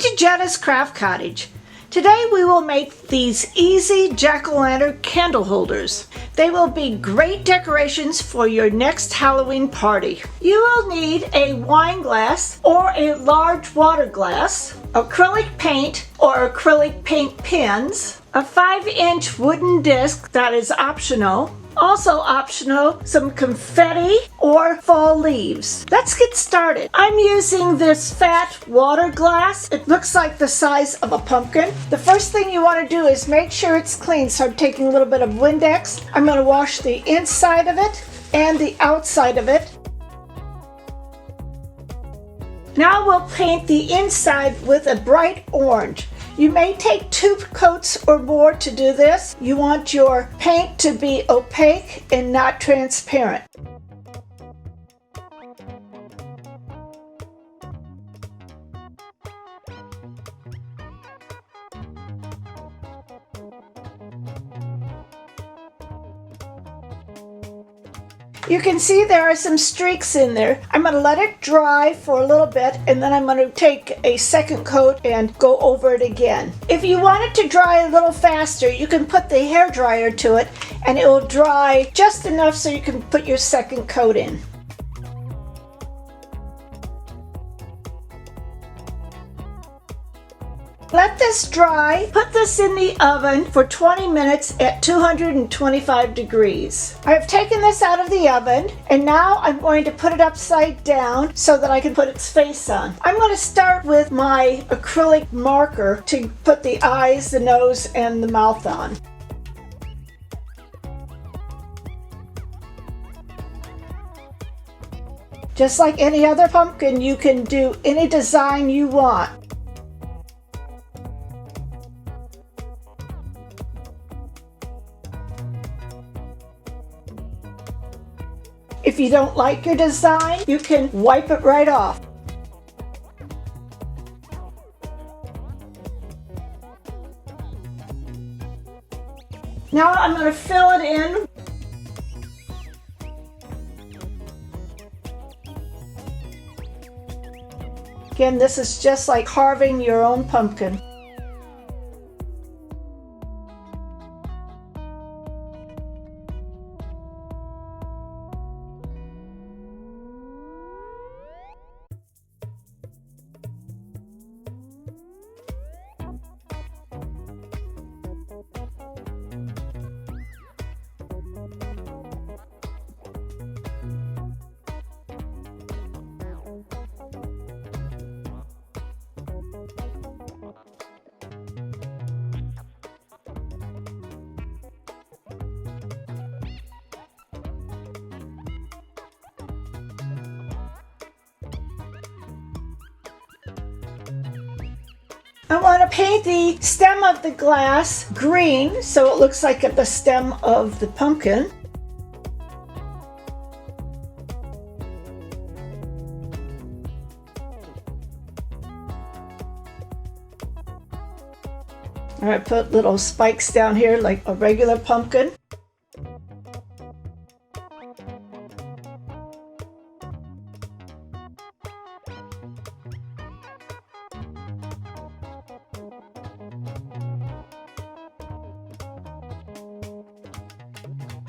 to Jenna's Craft Cottage. Today we will make these easy jack-o'-lantern candle holders. They will be great decorations for your next Halloween party. You will need a wine glass or a large water glass, acrylic paint or acrylic paint pens, a 5-inch wooden disc that is optional. Also optional, some confetti or fall leaves. Let's get started. I'm using this fat water glass. It looks like the size of a pumpkin. The first thing you want to do is make sure it's clean. So I'm taking a little bit of Windex. I'm going to wash the inside of it and the outside of it. Now we'll paint the inside with a bright orange. You may take 2 coats or more to do this. You want your paint to be opaque and not transparent. You can see there are some streaks in there. I'm going to let it dry for a little bit and then I'm going to take a second coat and go over it again. If you want it to dry a little faster, you can put the hairdryer to it and it will dry just enough so you can put your second coat in. Let this dry. Put this in the oven for 20 minutes at 225 degrees. I have taken this out of the oven and now I'm going to put it upside down so that I can put its face on. I'm going to start with my acrylic marker to put the eyes, the nose, and the mouth on. Just like any other pumpkin, you can do any design you want. If you don't like your design, you can wipe it right off. Now I'm going to fill it in. Again, this is just like carving your own pumpkin. I want to paint the stem of the glass green so it looks like the stem of the pumpkin. I'm going to put little spikes down here like a regular pumpkin.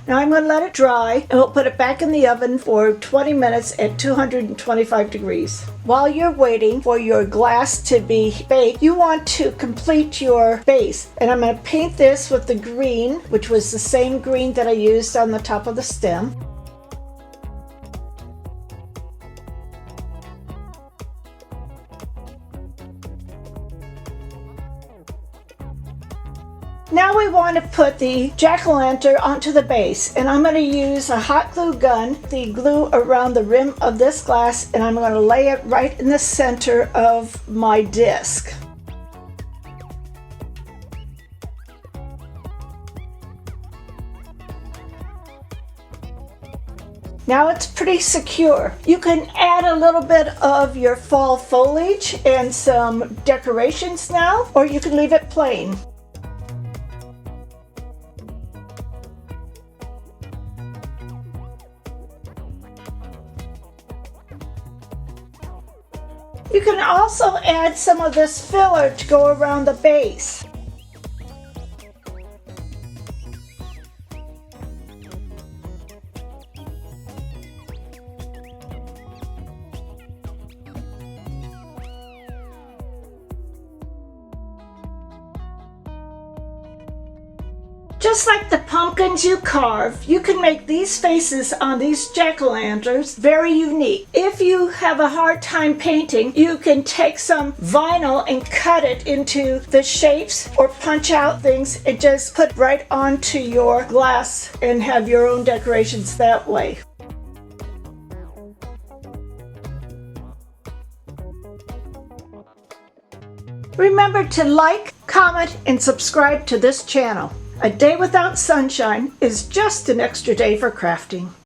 Now I'm going to let it dry and we'll put it back in the oven for 20 minutes at 225 degrees. While you're waiting for your glass to be baked, you want to complete your base. And I'm going to paint this with the green, which was the same green that I used on the top of the stem. Now we want to put the jack-o'-lantern onto the base, and I'm going to use a hot glue gun, the glue around the rim of this glass, and I'm going to lay it right in the center of my disc. Now it's pretty secure. You can add a little bit of your fall foliage and some decorations now, or you can leave it plain. You can also add some of this filler to go around the base. Just like the pumpkins you carve, you can make these faces on these jack-o'-lanterns very unique. If you have a hard time painting, you can take some vinyl and cut it into the shapes or punch out things and just put right onto your glass and have your own decorations that way. Remember to like, comment, and subscribe to this channel. A day without sunshine is just an extra day for crafting.